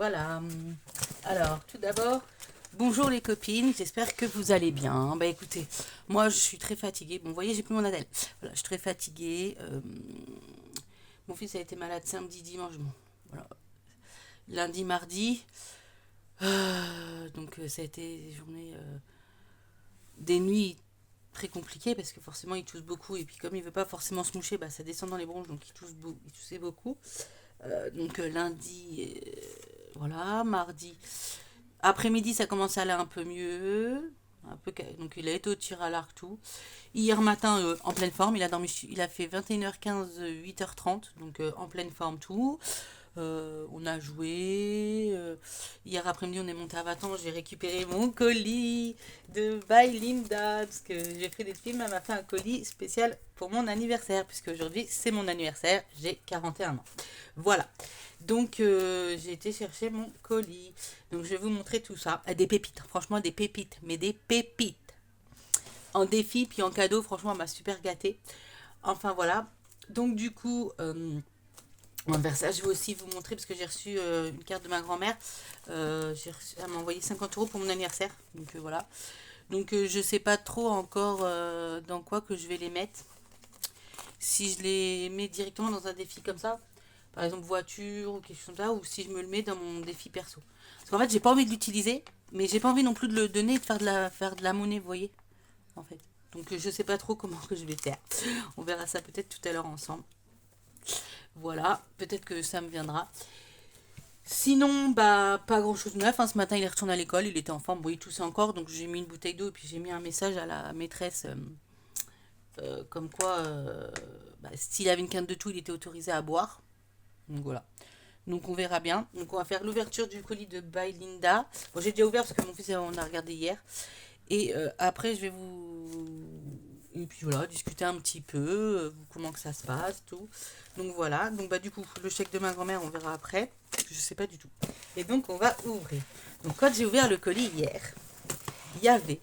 Voilà. Alors, tout d'abord, bonjour les copines, j'espère que vous allez bien. Bah écoutez, moi je suis très fatiguée. Bon, vous voyez, j'ai plus mon Adèle. Voilà, je suis très fatiguée. Mon fils a été malade samedi, dimanche. Bon, voilà. Lundi, mardi. Donc ça a été des journées, des nuits très compliquées parce que forcément il tousse beaucoup et puis comme il veut pas forcément se moucher, bah ça descend dans les bronches donc il toussait beaucoup. Donc lundi, voilà, mardi. Après-midi, ça commence à aller un peu mieux. Donc il a été au tir à l'arc tout. Hier matin, en pleine forme, il a dormi, il a fait 21h15, 8h30, donc en pleine forme tout. On a joué. Hier après-midi, on est monté à Vatan. J'ai récupéré mon colis de By Linda. Parce que j'ai fait des films. Elle m'a fait un colis spécial pour mon anniversaire. Puisque aujourd'hui, c'est mon anniversaire. J'ai 41 ans. Voilà. Donc, j'ai été chercher mon colis. Donc, je vais vous montrer tout ça. Des pépites. Franchement, des pépites. Mais des pépites. En défi, puis en cadeau. Franchement, elle m'a super gâtée. Enfin, voilà. Donc, du coup. On va faire ça. Je vais aussi vous montrer parce que j'ai reçu une carte de ma grand-mère. Elle m'a envoyé 50 € pour mon anniversaire. Donc voilà. Donc je sais pas trop encore dans quoi que je vais les mettre. Si je les mets directement dans un défi comme ça, par exemple voiture ou quelque chose comme ça, ou si je me le mets dans mon défi perso. Parce qu'en fait, j'ai pas envie de l'utiliser, mais j'ai pas envie non plus de le donner et de faire de la monnaie, vous voyez, en fait. Donc je sais pas trop comment que je vais faire. On verra ça peut-être tout à l'heure ensemble. Voilà, peut-être que ça me viendra. Sinon, bah, pas grand chose de neuf, hein. Ce matin, il est retourné à l'école, il était en forme, bon, il toussait encore, donc j'ai mis une bouteille d'eau et puis j'ai mis un message à la maîtresse comme quoi, bah, s'il avait une canne de tout, il était autorisé à boire. Donc voilà. Donc on verra bien. Donc on va faire l'ouverture du colis de By Linda. Bon, j'ai déjà ouvert parce que mon fils, on a regardé hier. Et après, je vais vous. Et puis voilà, discuter un petit peu, comment que ça se passe, tout. Donc voilà, donc bah du coup, le chèque de ma grand-mère, on verra après. Je sais pas du tout. Et donc on va ouvrir. Donc quand j'ai ouvert le colis hier, il y avait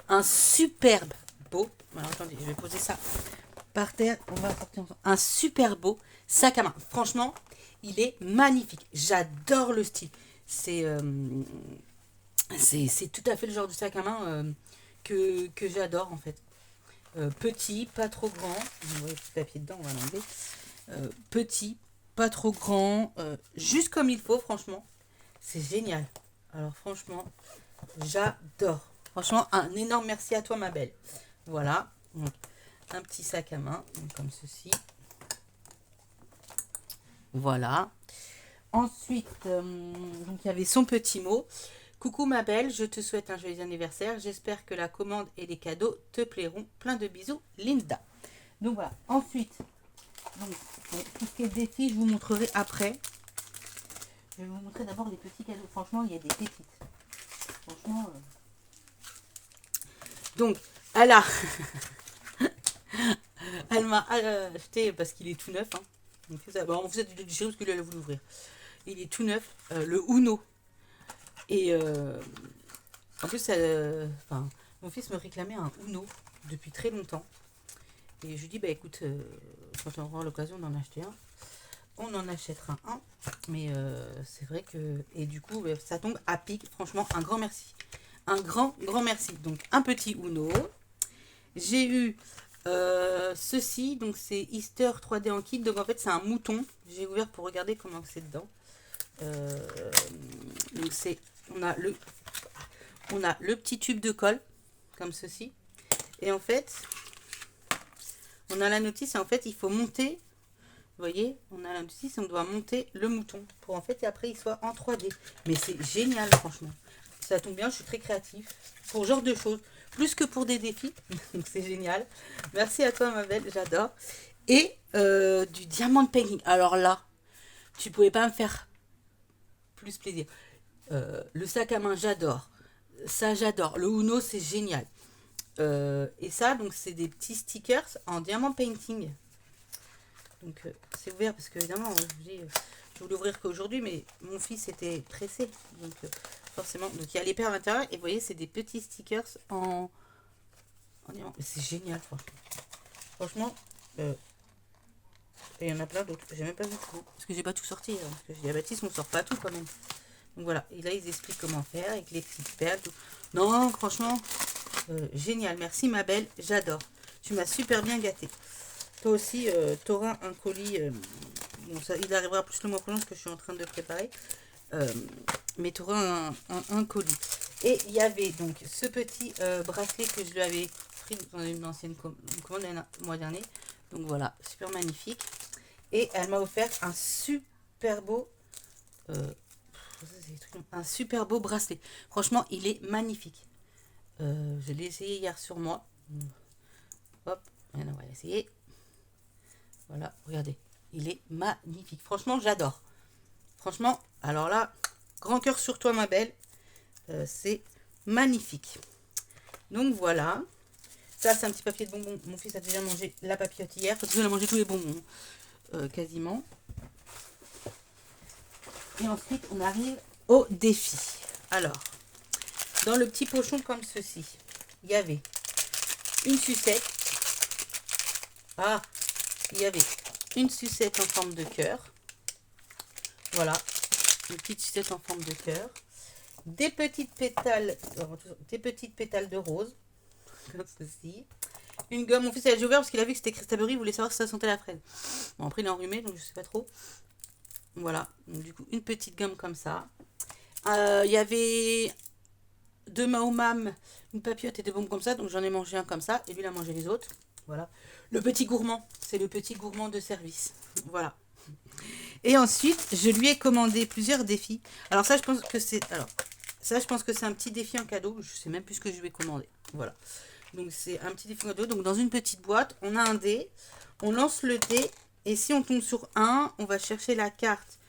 un superbe beau. Alors attendez, je vais poser ça par terre. On va sortir ensemble. Un super beau sac à main. Franchement, il est magnifique. J'adore le style. C'est c'est tout à fait le genre de sac à main que j'adore en fait. Petit, pas trop grand. Vous voyez le petit papier dedans, on va l'enlever. Petit, pas trop grand, juste comme il faut, franchement. C'est génial. Alors franchement, j'adore. Franchement, un énorme merci à toi, ma belle. Voilà. Donc, un petit sac à main, donc comme ceci. Voilà. Ensuite, donc il y avait son petit mot. Coucou ma belle, je te souhaite un joyeux anniversaire. J'espère que la commande et les cadeaux te plairont. Plein de bisous, Linda. Donc voilà. Ensuite, donc, tout ce qui est défi, je vous montrerai après. Je vais vous montrer d'abord les petits cadeaux. Franchement, il y a des pépites. Franchement. Donc, elle a. Elle m'a acheté parce qu'il est tout neuf. Hein. On fait ça. Bon, on fait ça du chéri parce qu'il a voulu l'ouvrir. Il est tout neuf. Le Uno. Et en plus, enfin, mon fils me réclamait un Uno depuis très longtemps. Et je lui dis, bah écoute, quand on aura l'occasion d'en acheter un, on en achètera un. Mais c'est vrai que. Et du coup, bah, ça tombe à pic. Franchement, un grand merci. Un grand, grand merci. Donc, un petit Uno. J'ai eu ceci. Donc, c'est Easter 3D en kit. Donc, en fait, c'est un mouton. J'ai ouvert pour regarder comment c'est dedans. Donc, c'est. On a le petit tube de colle, comme ceci. Et en fait, on a la notice. Et en fait, il faut monter. Vous voyez, on a la notice, on doit monter le mouton pour en fait et après il soit en 3D. Mais c'est génial franchement. Ça tombe bien, je suis très créatif pour ce genre de choses, plus que pour des défis. Donc c'est génial. Merci à toi ma belle, j'adore. Et du diamant painting. Alors là, tu pouvais pas me faire plus plaisir. Le sac à main, j'adore. Ça, j'adore. Le Uno, c'est génial. Et ça, donc c'est des petits stickers en diamant painting. Donc c'est ouvert parce que évidemment je voulais l'ouvrir qu'aujourd'hui mais mon fils était pressé donc forcément donc il y a l'épée à l'intérieur et vous voyez c'est des petits stickers en diamant. C'est génial franchement et il y en a plein d'autres j'ai même pas vu tout parce que j'ai pas tout sorti hein, parce que j'ai dit à Baptiste on sort pas tout quand même Donc voilà, et là ils expliquent comment faire avec les petites perles. Tout. Non, franchement, génial. Merci ma belle, j'adore. Tu m'as super bien gâté. Toi aussi, tu auras un colis. Bon, ça, il arrivera plus le mois prochain parce que je suis en train de préparer. Mais tu auras un colis. Et il y avait donc ce petit bracelet que je lui avais pris dans une ancienne commande le mois dernier. Donc voilà, super magnifique. Et elle m'a offert un super beau bracelet. Franchement, il est magnifique. Je l'ai essayé hier sur moi. Hop, on va essayer. Voilà, regardez. Il est magnifique. Franchement, j'adore. Franchement, alors là, grand cœur sur toi, ma belle. C'est magnifique. Donc voilà. Ça, c'est un petit papier de bonbons. Mon fils a déjà mangé la papillote hier. Il a mangé tous les bonbons. Quasiment. Et ensuite, on arrive au défi. Alors, dans le petit pochon comme ceci, il y avait une sucette. Ah, il y avait une sucette en forme de cœur. Voilà, une petite sucette en forme de cœur. Des petites pétales de rose, comme ceci. Une gomme, mon fils a déjà ouvert parce qu'il a vu que c'était Christaberi, il voulait savoir si ça sentait la fraise. Bon, après il est enrhumé, donc je sais pas trop. Voilà, donc, du coup, une petite gomme comme ça. Il y avait deux Mahomam, une papillote et des bonbons comme ça, donc j'en ai mangé un comme ça, et lui il a mangé les autres. Voilà. Le petit gourmand, c'est le petit gourmand de service. Voilà. Et ensuite, je lui ai commandé plusieurs défis. Alors ça, je pense que c'est... un petit défi en cadeau. Je sais même plus ce que je lui ai commandé. Voilà. Donc c'est un petit défi en cadeau. Donc dans une petite boîte, on a un dé. On lance le dé. Et si on tombe sur 1, on va chercher la carte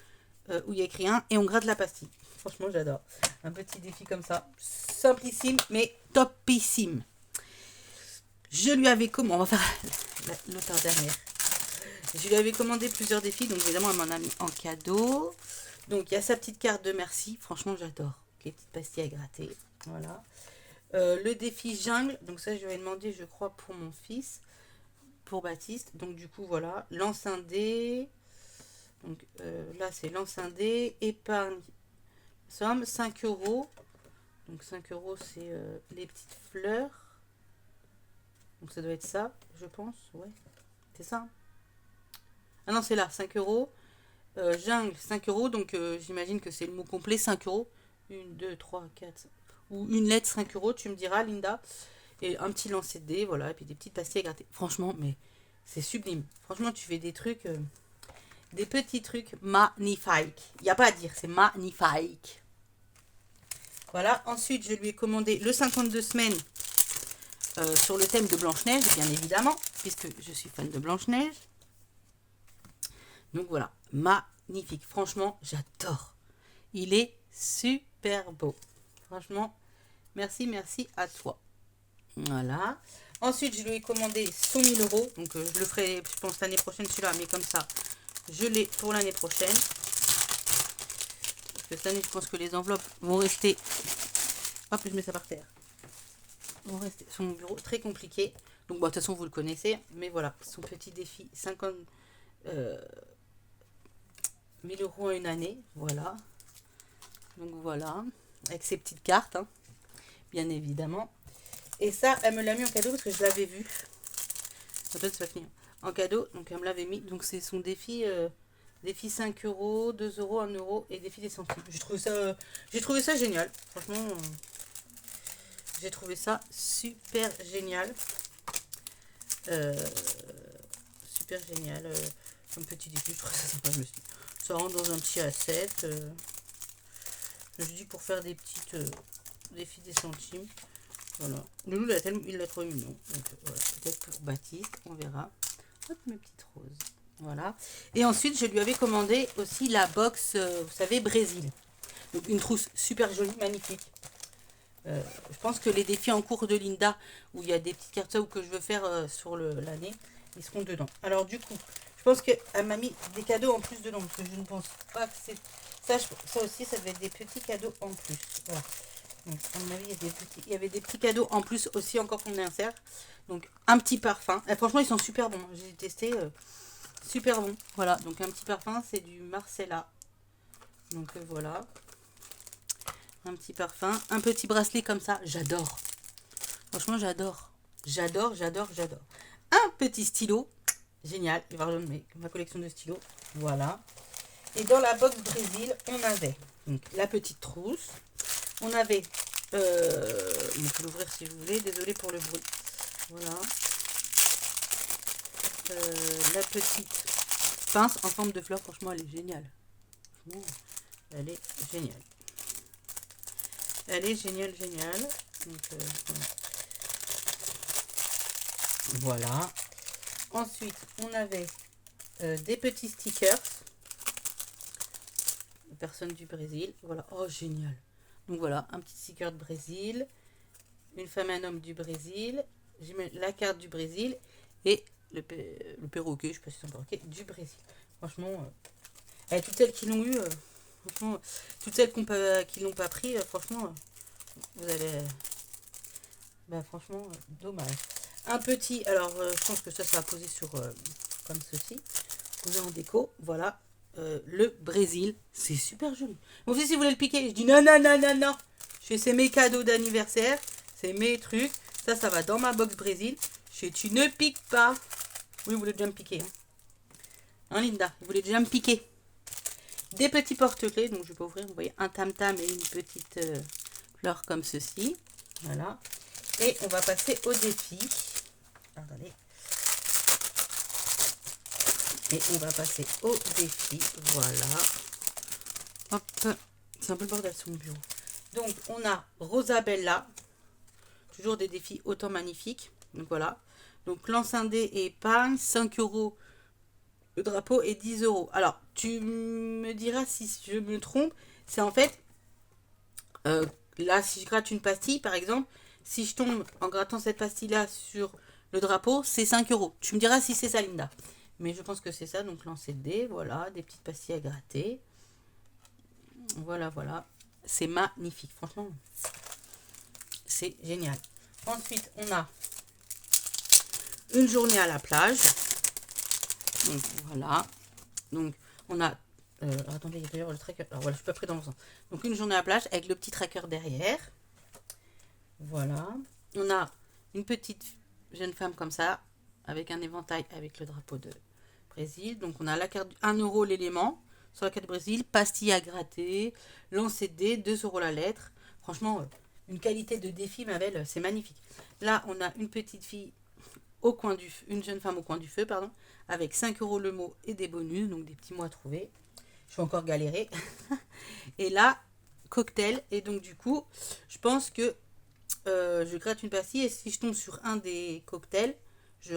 où il y a écrit 1 et on gratte la pastille. Franchement, j'adore. Un petit défi comme ça. Simplissime, mais topissime. Je lui avais commandé... On va faire l'autre dernière. Je lui avais commandé plusieurs défis, donc évidemment, elle m'en a mis en cadeau. Donc, il y a sa petite carte de merci. Franchement, j'adore. Les petites pastilles à gratter. Voilà. Le défi jungle. Donc, ça, je lui ai demandé, je crois, pour mon fils. Pour Baptiste. Donc, du coup, voilà. Lance un dé. Donc, là, c'est lance un dé. Épargne. Somme, 5 euros. Donc, 5 euros, c'est les petites fleurs. Donc, ça doit être ça, je pense. Ouais. C'est ça. Ah non, c'est là, 5 euros. Jungle, 5 euros. Donc, j'imagine que c'est le mot complet, 5 euros. 1, 2, 3, 4. Ou une lettre, 5 euros, tu me diras, Linda. Et un petit lancer de dés, voilà. Et puis des petites pastilles à gratter. Franchement, mais c'est sublime. Franchement, tu fais des trucs, des petits trucs magnifiques. Il n'y a pas à dire, c'est magnifique. Voilà. Ensuite, je lui ai commandé le 52 semaines sur le thème de Blanche-Neige, bien évidemment, puisque je suis fan de Blanche-Neige. Donc voilà, magnifique. Franchement, j'adore. Il est super beau. Franchement, merci à toi. Voilà. Ensuite, je lui ai commandé son 1000 euros. Donc, je le ferai, je pense, l'année prochaine, celui-là. Mais comme ça, je l'ai pour l'année prochaine. Parce que cette année, je pense que les enveloppes vont rester... Hop, je mets ça par terre. Vont rester sur mon bureau. Très compliqué. Donc, bon, de toute façon, vous le connaissez. Mais voilà, son petit défi. 50... 1000 euros en une année, voilà. Donc voilà, avec ses petites cartes, hein, bien évidemment. Et ça, elle me l'a mis en cadeau parce que je l'avais vu. En fait, c'est pas fini. En cadeau, donc elle me l'avait mis. Donc c'est son défi, défi 5 euros, 2 euros, 1 euro et défi des centimes. J'ai trouvé ça génial. Franchement, j'ai trouvé ça super génial. Super génial. Comme petit défi, je trouve ça sympa. Je me suis dit, ça rentre dans un petit assiette. Je dis pour faire des petites défis des centimes. Voilà. Loulou, il l'a trouvé mignon. Donc voilà, peut-être pour Baptiste, on verra. Hop, mes petites roses. Voilà. Et ensuite, je lui avais commandé aussi la box, vous savez, Brésil. Donc une trousse super jolie, magnifique. Je pense que les défis en cours de Linda, où il y a des petites cartes ou que je veux faire sur l'année, ils seront dedans. Alors du coup, je pense qu'elle m'a mis des cadeaux en plus dedans, parce que je ne pense pas que c'est... Ça aussi, ça va être des petits cadeaux en plus. Voilà. Donc, à mon avis, il y avait des petits cadeaux en plus aussi, encore qu'on insère. Donc, un petit parfum. Franchement, ils sont super bons. J'ai testé. Super bon. Voilà. Donc, un petit parfum, c'est du Marcella. Donc, voilà. un petit parfum, un petit bracelet comme ça, j'adore. Franchement, j'adore. J'adore, j'adore, j'adore. Un petit stylo, génial. Il va rejoindre ma collection de stylos. Voilà. Et dans la box Brésil, on avait donc, la petite trousse. On avait, on peut l'ouvrir si vous voulez, désolé pour le bruit. Voilà. La petite pince en forme de fleur, franchement, elle est géniale. Franchement, elle est géniale. Elle est géniale, géniale. Donc, voilà. Ensuite, on avait des petits stickers. Personne du Brésil. Voilà. Oh, génial. Donc voilà, un petit sticker de Brésil. Une femme, un homme du Brésil. J'ai mis la carte du Brésil. Et le perroquet, je sais pas si c'est un perroquet, du Brésil. Franchement, toutes celles qui l'ont eu, franchement, toutes celles qui l'ont pas pris, franchement, vous allez... Bah franchement, dommage. Un petit, alors je pense que ça va poser sur, comme ceci. Posé en déco, voilà. Le Brésil, c'est super joli. Mon fils, il voulait le piquer. Je dis non, non, non, non, non. C'est mes cadeaux d'anniversaire. C'est mes trucs. Ça va dans ma box Brésil. Tu ne piques pas. Oui, il voulait déjà me piquer. Hein, Linda, il voulait déjà me piquer. Des petits porte-clés. Donc, je vais pas ouvrir. Vous voyez, un tam-tam et une petite fleur comme ceci. Voilà. Et on va passer au défi. Attendez. Et on va passer au défi. Voilà. Hop. C'est un peu le bordel sur mon bureau. Donc, on a Rosabella. Toujours des défis autant magnifiques. Donc, voilà. Donc, lance un dé et épargne. 5 € le drapeau et 10 €. Alors, tu me diras si je me trompe. C'est en fait... là, si je gratte une pastille, par exemple, si je tombe en grattant cette pastille-là sur le drapeau, c'est 5 €. Tu me diras si c'est ça, Linda. Mais je pense que c'est ça. Donc, lancer le dé. Voilà. Des petites pastilles à gratter. Voilà, voilà. C'est magnifique. Franchement, c'est génial. Ensuite, on a une journée à la plage. Donc, voilà. Donc, on a... attendez, il y a d'ailleurs le tracker. Alors, voilà, je suis pas près dans le sens. Donc, une journée à la plage avec le petit tracker derrière. Voilà. On a une petite jeune femme comme ça, avec un éventail avec le drapeau de Brésil. Donc, on a la carte 1 € l'élément sur la carte du Brésil, pastille à gratter, lancer de dés, 2 € la lettre. Franchement, une qualité de défi, ma belle, c'est magnifique. Là, on a une petite fille au coin du feu, une jeune femme au coin du feu, pardon, avec 5 € le mot et des bonus, donc des petits mots à trouver. Je vais encore galérer. Et là, cocktail. Et donc, du coup, je pense que je gratte une pastille et si je tombe sur un des cocktails, je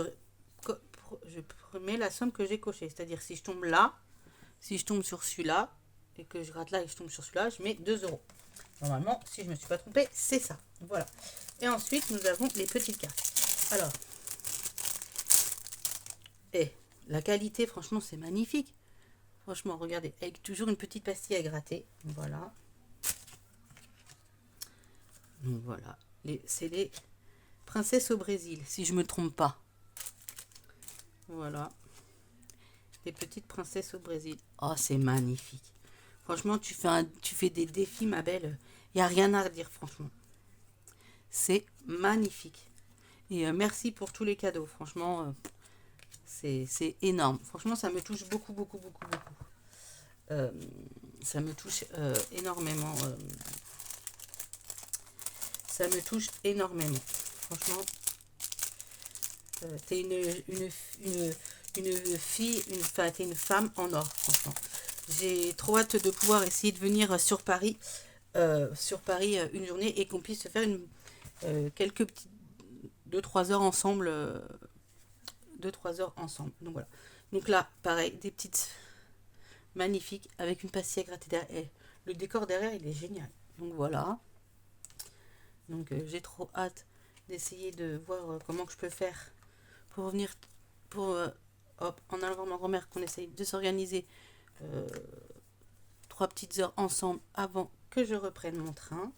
mets la somme que j'ai cochée. C'est-à-dire, si je tombe là, si je tombe sur celui-là, et que je gratte là et que je tombe sur celui-là, je mets 2 €. Normalement, si je ne me suis pas trompée, c'est ça. Voilà. Et ensuite, nous avons les petites cartes. Alors, et la qualité, franchement, c'est magnifique. Franchement, regardez, avec toujours une petite pastille à gratter. Voilà. Donc voilà. C'est les princesses au Brésil, si je ne me trompe pas. Voilà. Les petites princesses au Brésil. Oh, c'est magnifique. Franchement, tu fais des défis, ma belle. Il n'y a rien à redire, franchement. C'est magnifique. Et merci pour tous les cadeaux. Franchement, c'est énorme. Franchement, ça me touche beaucoup, beaucoup, beaucoup, beaucoup. Ça me touche énormément. Ça me touche énormément. Franchement, t'es une fille, t'es une femme en or, franchement. J'ai trop hâte de pouvoir essayer de venir sur Paris, une journée et qu'on puisse se faire quelques petites 2-3 heures ensemble. 2-3 heures ensemble. Donc voilà. Donc là, pareil, des petites magnifiques avec une pastille à gratter derrière. Le décor derrière, il est génial. Donc voilà. Donc j'ai trop hâte d'essayer de voir comment que je peux faire pour revenir en allant voir ma grand-mère, qu'on essaye de s'organiser 3 petites heures ensemble avant que je reprenne mon train.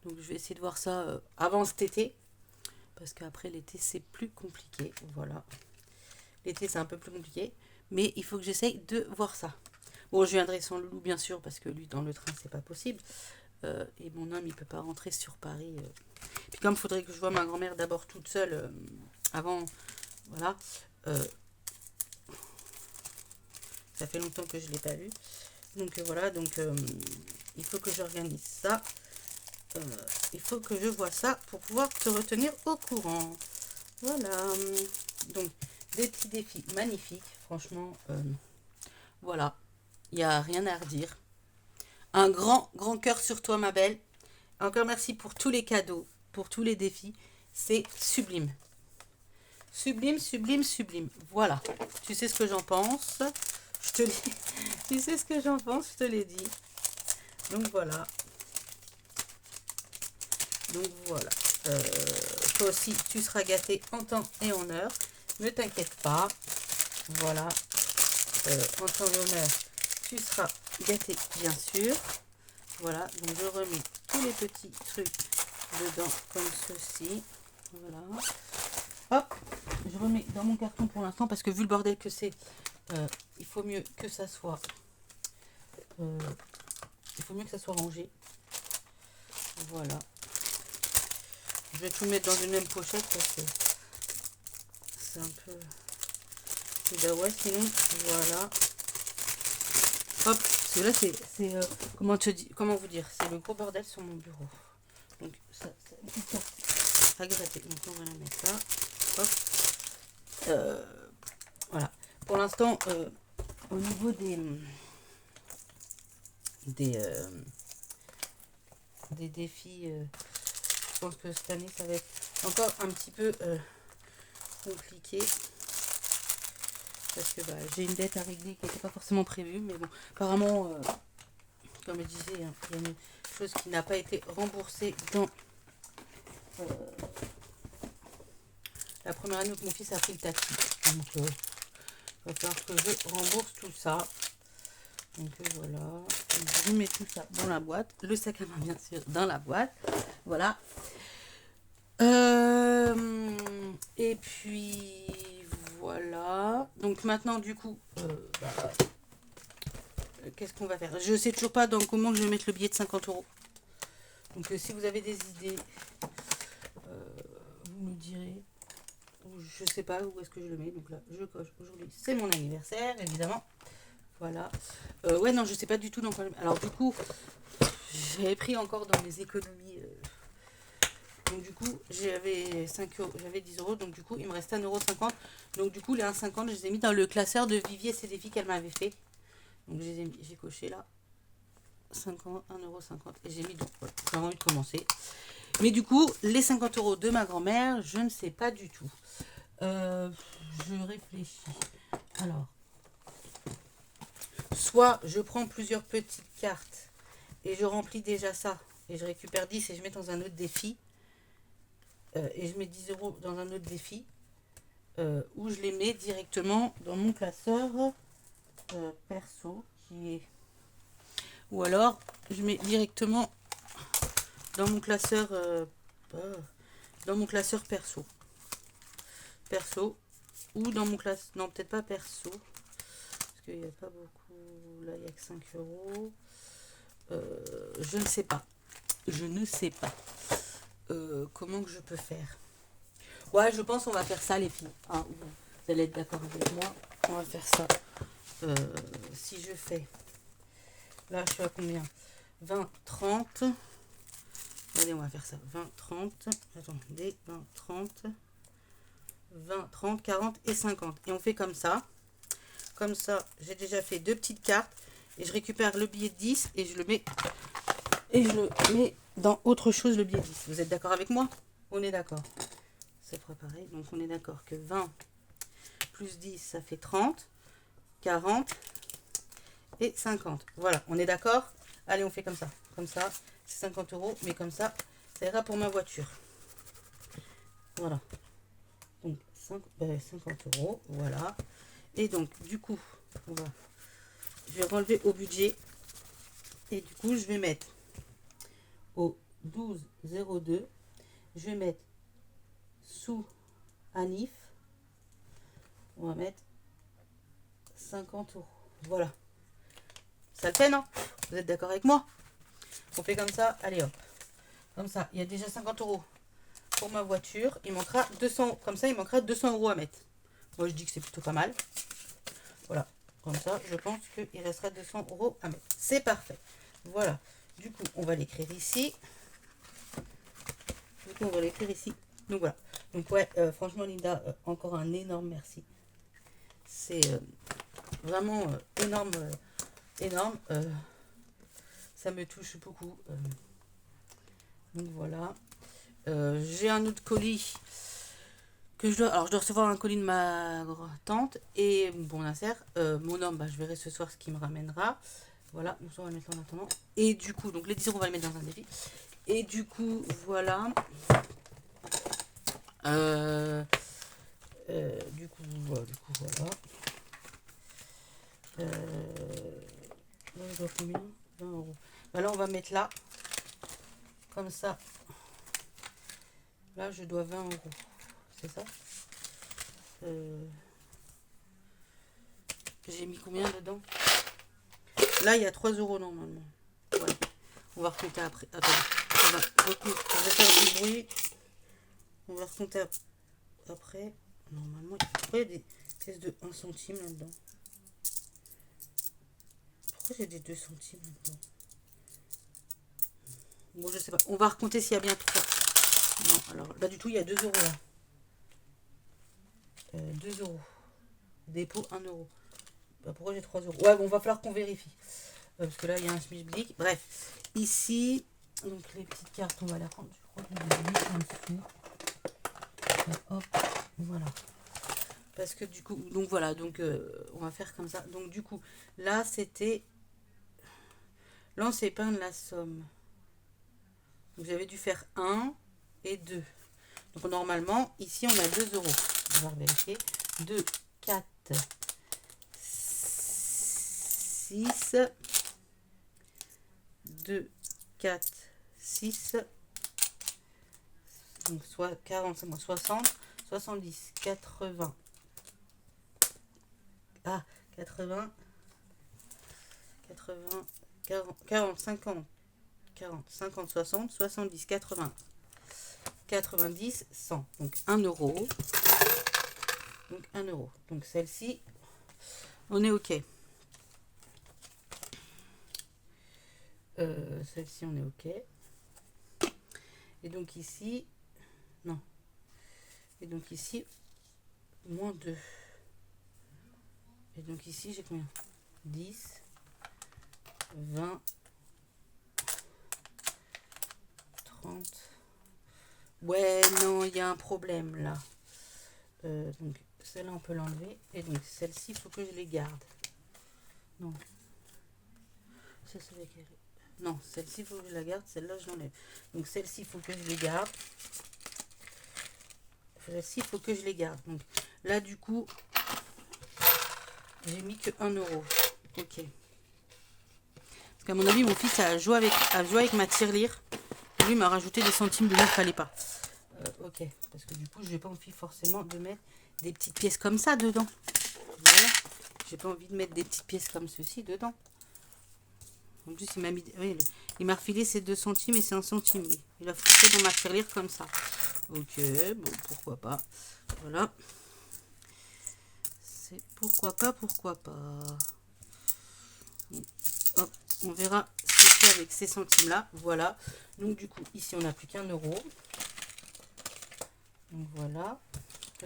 Donc je vais essayer de voir ça avant cet été, parce qu'après l'été c'est plus compliqué. Voilà, l'été c'est un peu plus compliqué, mais il faut que j'essaye de voir ça. Bon, je viendrai sans Loulou bien sûr, parce que lui dans le train c'est pas possible. Et mon homme, il peut pas rentrer sur Paris. Puis comme il faudrait que je voie ma grand-mère d'abord toute seule avant, voilà. Ça fait longtemps que je l'ai pas vue. Donc voilà, donc il faut que j'organise ça. Il faut que je vois ça pour pouvoir te retenir au courant. Voilà. Donc, des petits défis magnifiques. Franchement, voilà. Il n'y a rien à redire. Un grand, grand cœur sur toi, ma belle. Encore merci pour tous les cadeaux, pour tous les défis. C'est sublime. Sublime, sublime, sublime. Voilà. Tu sais ce que j'en pense. Je te l'ai... Tu sais ce que j'en pense, je te l'ai dit. Donc voilà. Donc voilà. Toi aussi, tu seras gâté en temps et en heure. Ne t'inquiète pas. Voilà. En temps et en heure, tu seras gâté, bien sûr. Voilà. Donc je remets tous les petits trucs dedans, comme ceci. Voilà. Hop. Je remets dans mon carton pour l'instant, parce que vu le bordel que c'est, il faut mieux que ça soit... il faut mieux que ça soit rangé. Voilà. Je vais tout mettre dans une même pochette parce que c'est un peu... ouais, sinon, voilà. Hop, parce que là, c'est comment vous dire, c'est le gros bordel sur mon bureau. Donc, ça à gratter. Donc, on va la mettre là. Hop. Voilà. Pour l'instant, au niveau des défis, je pense que cette année, ça va être encore un petit peu compliqué. Parce que j'ai une dette à régler qui n'était pas forcément prévue. Mais bon, apparemment, comme je disais, hein, il y a une chose qui n'a pas été remboursée dans la première année où mon fils a pris le taxi. Donc, il va falloir que je rembourse tout ça. Donc voilà, je mets tout ça dans la boîte. Le sac à main, bien sûr, dans la boîte. Voilà. Et puis voilà. Donc maintenant, du coup, qu'est-ce qu'on va faire? Je sais toujours pas dans comment je vais mettre le billet de 50 euros. Donc si vous avez des idées, vous me direz. Je sais pas où est-ce que je le mets. Donc là, je coche. Aujourd'hui, c'est mon anniversaire, évidemment. Voilà. Ouais, non, je sais pas du tout dans quoi. Alors du coup, j'avais pris encore dans mes économies. Donc du coup, j'avais 5 euros, j'avais 10 euros. Donc du coup, il me restait 1,50 €. Donc du coup, les 1,50 €, je les ai mis dans le classeur de Vivier, ces défis qu'elle m'avait fait. Donc j'ai coché là 50, 1,50 €. Et j'ai mis donc voilà, j'ai envie de commencer. Mais du coup, les 50 € de ma grand-mère, je ne sais pas du tout. Je réfléchis. Alors, soit je prends plusieurs petites cartes et je remplis déjà ça. Et je récupère 10 et je mets dans un autre défi. Et je mets 10 € dans un autre défi. Ou je les mets directement dans mon classeur perso. Ou alors, je mets directement dans mon classeur perso. Ou dans mon classeur... Non, peut-être pas perso. Parce qu'il n'y a pas beaucoup... Là, il n'y a que 5 €. Je ne sais pas. Je ne sais pas. Comment que je peux faire? Ouais, je pense qu'on va faire ça, les filles. Hein, vous allez être d'accord avec moi. On va faire ça. Si je fais... Là, je suis à combien? 20, 30. Allez, on va faire ça. 20, 30. Attendez. 20, 30. 20, 30, 40 et 50. Et on fait comme ça. Comme ça, j'ai déjà fait 2 petites cartes. Et je récupère le billet de 10 et je le mets... Et je le mets dans autre chose, le billet de 10. Vous êtes d'accord avec moi? On est d'accord. C'est préparé. Donc, on est d'accord que 20 plus 10, ça fait 30, 40 et 50. Voilà, on est d'accord? Allez, on fait comme ça. Comme ça, c'est 50 €. Mais comme ça, ça ira pour ma voiture. Voilà. Donc, 50 €. Voilà. Et donc, du coup, je vais relever au budget. Et du coup, je vais mettre au 12,02. Je vais mettre sous Anif. On va mettre 50 €. Voilà. Ça le fait, non? Vous êtes d'accord avec moi? On fait comme ça, allez hop. Comme ça, il y a déjà 50 euros pour ma voiture. Il manquera 200, comme ça, il manquera 200 euros à mettre. Moi, je dis que c'est plutôt pas mal. Voilà, comme ça, je pense qu'il restera 200 euros à mettre. C'est parfait. Voilà, du coup, on va l'écrire ici. Du coup, on va l'écrire ici. Donc voilà. Donc ouais, franchement, Linda, encore un énorme merci. C'est vraiment énorme, énorme. Ça me touche beaucoup. Donc voilà. J'ai un autre colis que je dois. Alors je dois recevoir un colis de ma tante et bon insert. Mon homme, bah, je verrai ce soir ce qu'il me ramènera. Voilà, donc ça on va le mettre en attendant. Et du coup, donc les 10 euros, on va les mettre dans un défi. Et du coup, voilà. Du coup, voilà. Là, je dois combien 20 euros. Bah, là, on va mettre là. Comme ça. Là, je dois 20 euros. C'est ça J'ai mis combien dedans? Là, il y a 3 euros normalement. Voilà. On va recompter après. Attends. On va faire du bruit. On va recompter après. Normalement, pourquoi il y a des pièces de 1 centime là-dedans? Pourquoi j'ai des 2 centimes là-dedans? Bon, je sais pas. On va recompter s'il y a bien 3. Non, alors là, du tout, il y a 2 euros là. 2 euros. Dépôt 1 euro. Bah, pourquoi j'ai 3 euros? Ouais, bon, va falloir qu'on vérifie. Parce que là, il y a un schmilblick. Bref, ici, donc les petites cartes, on va les prendre. Je crois qu'on va les mettre en dessous. Hop, voilà. Parce que du coup, donc voilà, donc on va faire comme ça. Donc du coup, là, c'était... Là, on s'est peindre la somme. Donc j'avais dû faire 1 et 2. Donc normalement, ici, on a 2 euros. On va vérifier. 2, 4, 6... 2, 4, 6, donc soit 40, 50, 60, 70, 80, 80, 40, 50, 60, 70, 80, 90, 100. Donc 1 euro. Donc 1 euro. Donc celle-ci, on est OK. Celle-ci, on est OK. Et donc ici, non. Et donc ici, moins 2. Et donc ici, j'ai combien? 10, 20, 30. Ouais, non, il y a un problème là. Donc celle-là, on peut l'enlever. Et donc celle-ci, il faut que je les garde. Non. Ça, c'est avec les... Non, celle-ci, il faut que je la garde. Celle-là, je l'enlève. Donc, celle-ci, il faut que je les garde. Celle-ci, il faut que je les garde. Donc, là, du coup, j'ai mis que 1 euro. OK. Parce qu'à mon avis, mon fils a joué avec ma tirelire. Lui, m'a rajouté des centimes de là, il ne fallait pas. OK. Parce que du coup, je n'ai pas envie forcément de mettre des petites pièces comme ça dedans. Voilà. J'ai pas envie de mettre des petites pièces comme ceci dedans. En plus, il m'a mis... Oui, il m'a refilé ses 2 centimes et c'est 1 centime. Oui. Il a foutu dans ma tirelire comme ça. OK, bon, pourquoi pas. Voilà. C'est pourquoi pas. Hop, on verra ce que c'est avec ces centimes-là. Voilà. Donc, du coup, ici, on n'a plus qu'1 euro. Donc, voilà.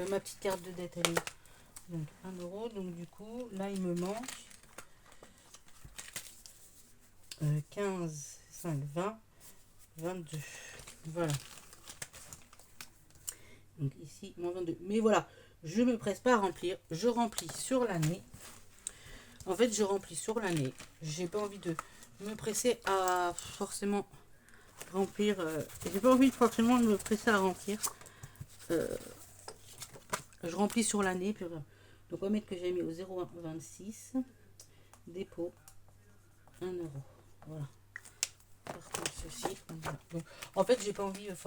Ma petite carte de dette, elle est... Donc, 1 euro. Donc, du coup, là, il me manque... 15, 5, 20, 22. Voilà. Donc ici, moins 22. Mais voilà, je me presse pas à remplir. Je remplis sur l'année. En fait, je remplis sur l'année. J'ai pas envie de me presser à forcément remplir. J'ai pas envie forcément de me presser à remplir. Je remplis sur l'année. Donc on va mettre que j'ai mis au 0,26. Dépôt 1 euro. Voilà. Par contre, ceci. Donc, en fait, j'ai pas envie forcément.